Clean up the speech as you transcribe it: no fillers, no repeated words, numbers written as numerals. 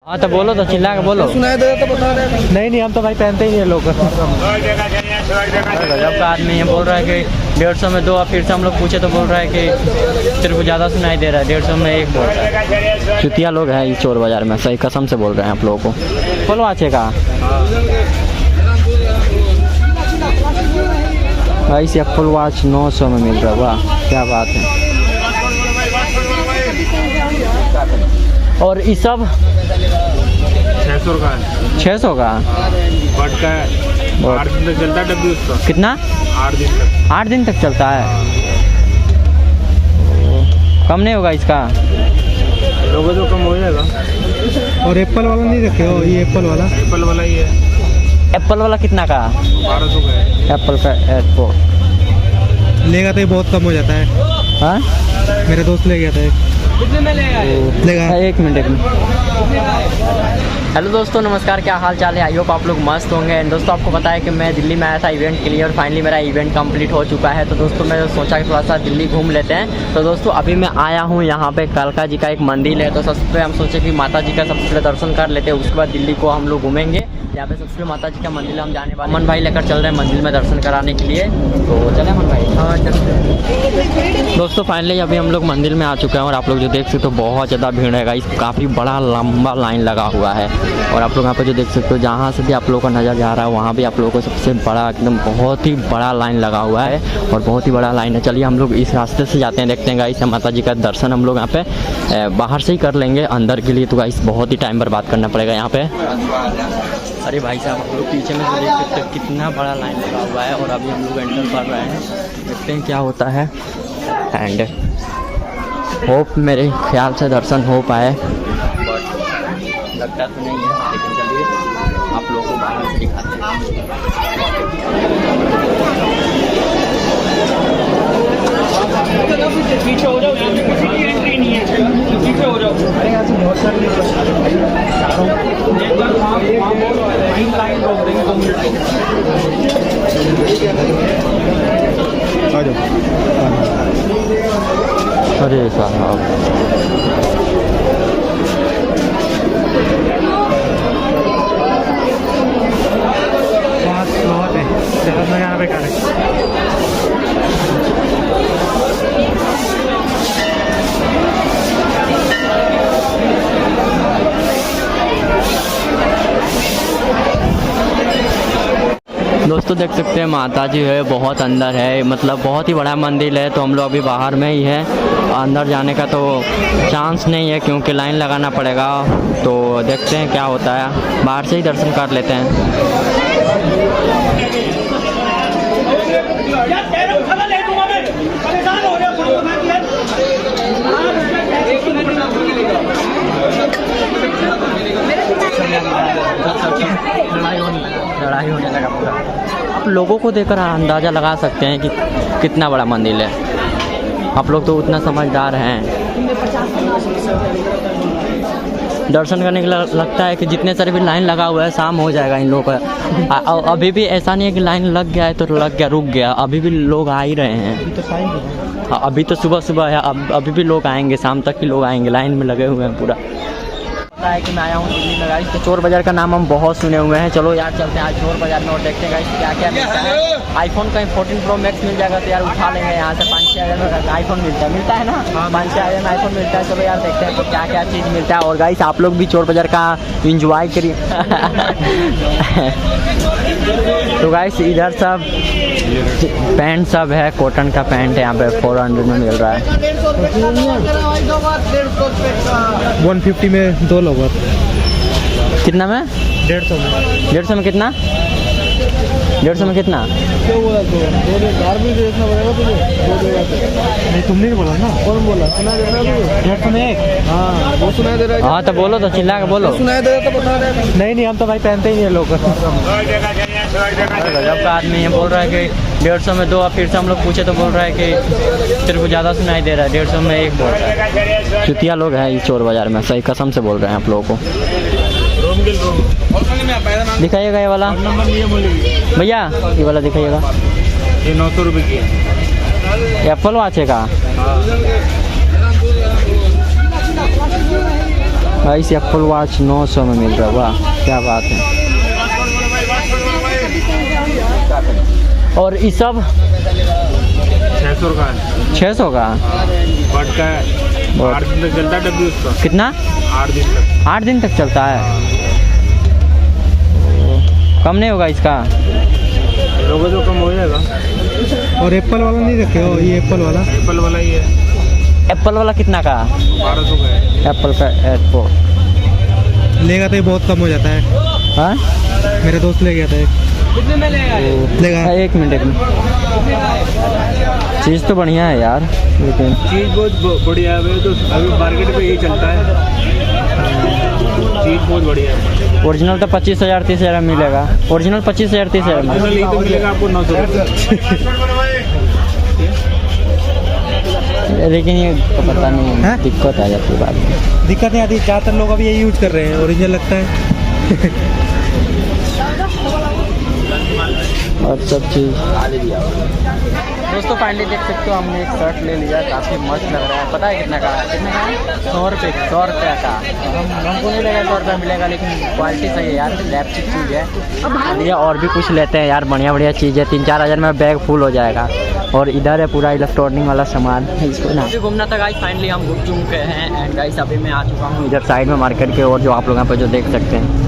हाँ तो बोलो, तो चिल्ला के बोलो। सुनाई दे तो बता रहे। नहीं हम तो भाई पहनते ही नहीं लोग। गजब का आदमी है, बोल रहा है कि 150 में 2, और फिर से हम लोग पूछे तो बोल रहा है कि तेरे को ज़्यादा सुनाई दे रहा है, 150 में 1 बोल रहा है। चुतिया लोग हैं इस चोर बाज़ार में, सही कसम से बोल रहे हैं आप लोगों को। फुल वाचे का भाई से एप्पल वॉच 900 में मिल रहा है। वाह क्या बात है। और ये सब 600 का है। 600 का बट का 8 दिन तक चलता है डब्बी उसका। कितना? 8 दिन तक। 8 दिन तक चलता है। कम नहीं होगा इसका? लोगों तो कम हो जाएगा। और एप्पल वाला नहीं रखे हो? ये एप्पल वाला ही है। एप्पल वाला कितना का? 1200 का है। एप्पल का एप्पल लेगा तो ये बहुत कम हो जाता है। हाँ मेरा दोस्त ले गया था लेगा। एक मिनट। हेलो दोस्तों, नमस्कार, क्या हाल चाल है? आई होप आप लोग मस्त होंगे। एंड दोस्तों आपको पता है कि मैं दिल्ली में आया था इवेंट के लिए, और फाइनली मेरा इवेंट कंप्लीट हो चुका है। तो दोस्तों मैं सोचा कि थोड़ा सा दिल्ली घूम लेते हैं। तो दोस्तों अभी मैं आया हूँ यहाँ पे, कालका जी का एक मंदिर है। तो सबसे पहले हम सोचे कि माता जी का सबसे पहले दर्शन कर लेते हैं, उसके बाद दिल्ली को हम लोग घूमेंगे। यहाँ पे सबसे पहले माता जी का मंदिर हम जाने वाले। अमन भाई लेकर चल रहे हैं मंदिर में दर्शन कराने के लिए। तो चले अमन भाई? हाँ चलते हैं। दोस्तों फाइनली अभी हम लोग मंदिर में आ चुके हैं, और आप लोग जो देख सकते हो बहुत ज़्यादा भीड़ है गाइस। काफ़ी बड़ा लंबा लाइन लगा हुआ है, और आप लोग यहाँ पे जो देख सकते हो, जहाँ से भी आप लोगों का नज़र जा रहा है वहाँ भी आप लोगों को सबसे बड़ा एकदम बहुत ही बड़ा लाइन लगा हुआ है, और बहुत ही बड़ा लाइन है। चलिए हम लोग इस रास्ते से जाते हैं, देखते हैं गाइस माता जी का दर्शन हम लोग यहाँ पे बाहर से ही कर लेंगे। अंदर के लिए तो गाइस बहुत ही टाइम बर्बाद करना पड़ेगा यहाँ पे। अरे भाई साहब आप लोग पीछे में देख सकते हो कितना बड़ा लाइन लगा हुआ है, और अभी हम लोग एंटर कर रहे हैं, देखते हैं क्या होता है। एंड होप मेरे ख्याल से दर्शन हो पाए, बट लगता तो नहीं है, लेकिन चलिए आप लोगों को बाहर से दिखाते हैं। पीछे हो जाओ, यहाँ पे किसी की एंट्री नहीं है, पीछे हो जाओ। अरे यहाँ से बहुत सारे अरे साहब बहुत है यहाँ पे कर दोस्तों देख सकते हैं माता जी है, बहुत अंदर है, मतलब बहुत ही बड़ा मंदिर है। तो हम लोग अभी बाहर में ही है, अंदर जाने का तो चांस नहीं है क्योंकि लाइन लगाना पड़ेगा। तो देखते हैं क्या होता है, बाहर से ही दर्शन कर लेते हैं। लड़ाई होने लगा पूरा। आप लोगों को देखकर अंदाज़ा लगा सकते हैं कि कितना बड़ा मंदिर है। आप लोग तो उतना समझदार हैं। दर्शन करने के लिए लगता है कि जितने सारे भी लाइन लगा हुआ है शाम हो जाएगा इन लोगों का। अभी भी ऐसा नहीं है कि लाइन लग गया है तो लग गया, रुक गया, अभी भी लोग आ ही रहे हैं। अभी तो सुबह है, अभी भी लोग आएंगे, शाम तक ही लोग आएंगे, लाइन में लगे हुए हैं पूरा। पता है कि मैं आया हूँ दिल्ली में गाइस, तो चोर बाज़ार का नाम हम बहुत सुने हुए हैं। चलो यार चलते हैं आज चोर बाज़ार में, और देखते हैं गाइस क्या क्या मिलता है। आईफोन का 14 Pro Max मिल जाएगा तो यार उठा लेंगे यहाँ से। 5-6 हज़ार में आईफोन मिलता है ना? 5-6 हज़ार में आईफोन मिलता है। चलो यार देखते हैं तो क्या क्या चीज़ मिलता है। और गाइस आप लोग भी चोर बाज़ार का इंजॉय करिए। तो गाइस इधर सब पैंट सब है, कॉटन का पैंट है, यहाँ पे 400 में मिल रहा है। 150 में 2 लोग। कितना में? 150 में। 150 में कितना? 150 में कितना? क्यों बोला तू? 2000 भी देखना पड़ेगा तुझे। नहीं तुमने बोला ना? कौन बोला? सुना दे रहा है 150 में 1। हाँ वो सुनाई दे रहा है। हाँ तो बोलो, तो चिल्ला के बोलो। सुनाई दे रहा तो बता रहे। नहीं हम तो भाई पहनते ही नहीं लोग। गजब का आदमी है, बोल रहा है कि 150 में 2, और फिर से हम लोग पूछे तो बोल रहा है कि तेरे को ज़्यादा सुनाई दे रहा है, 150 में 1 बोल रहा है। चुतिया लोग हैं इस चोर बाज़ार में, सही कसम से बोल रहे हैं आप लोगों को। दिखाइएगा ये वाला भैया, ये वाला दिखाइएगा। ये 900 रुपये की है। एप्पल वॉच है का? गाइस एप्पल वॉच 900 में मिल रहा है, वाह क्या बात है। और ये सब 600 का है, 600 का बट का है, 8 दिन तक चलता है डब्बी उसका, कितना? 8 दिन तक। 8 दिन तक चलता है, कम नहीं होगा इसका? लोगों तो कम हो जाएगा। और एप्पल वाला नहीं रखे हो? ये एप्पल वाला ही है। एप्पल वाला कितना का? 1200 का है। एप्पल का एप्पल लेगा तो ये बहुत कम हो जाता है। हाँ मेरे दोस्त ले गया था एक। कितने में लेगा? एक मिनट चीज़ तो बढ़िया है यार, लेकिन चीज़ बहुत बढ़िया है। तो अभी मार्केट में यही चलता है, चीज़ बहुत बढ़िया है। ओरिजिनल तो 25,000 30,000 में मिलेगा। ओरिजिनल 25,000 30,000 में, यही तो मिलेगा आपको 900। लेकिन ये तो पता नहीं दिक्कत आ जाती है बाद में। दिक्कत नहीं आती, ज़्यादातर लोग अभी यही यूज़ कर रहे हैं, ओरिजिनल लगता है। और सब चीज़ दोस्तों फाइनली देख सकते हो हमने एक शर्ट ले लिया, काफ़ी मस्त लग रहा है। पता है कितना का? कितने का है? 100 रुपये का, 100 रुपये का। हमको नहीं लगा 100 रुपये मिलेगा, लेकिन क्वालिटी सही है यार, लैपचिक चीज़ है। ये और भी कुछ लेते हैं यार, बढ़िया बढ़िया चीज़ है। 3-4 हज़ार में बैग फुल हो जाएगा। और इधर है पूरा इलेक्ट्रॉनिक वाला सामान, इसको ना अभी घूमना था गाइस। फाइनली हम घूम चुके हैं एंड गाइस अभी मैं आ चुका हूँ इधर साइड में मार्केट के, और जो आप लोग यहाँ पर जो देख सकते हैं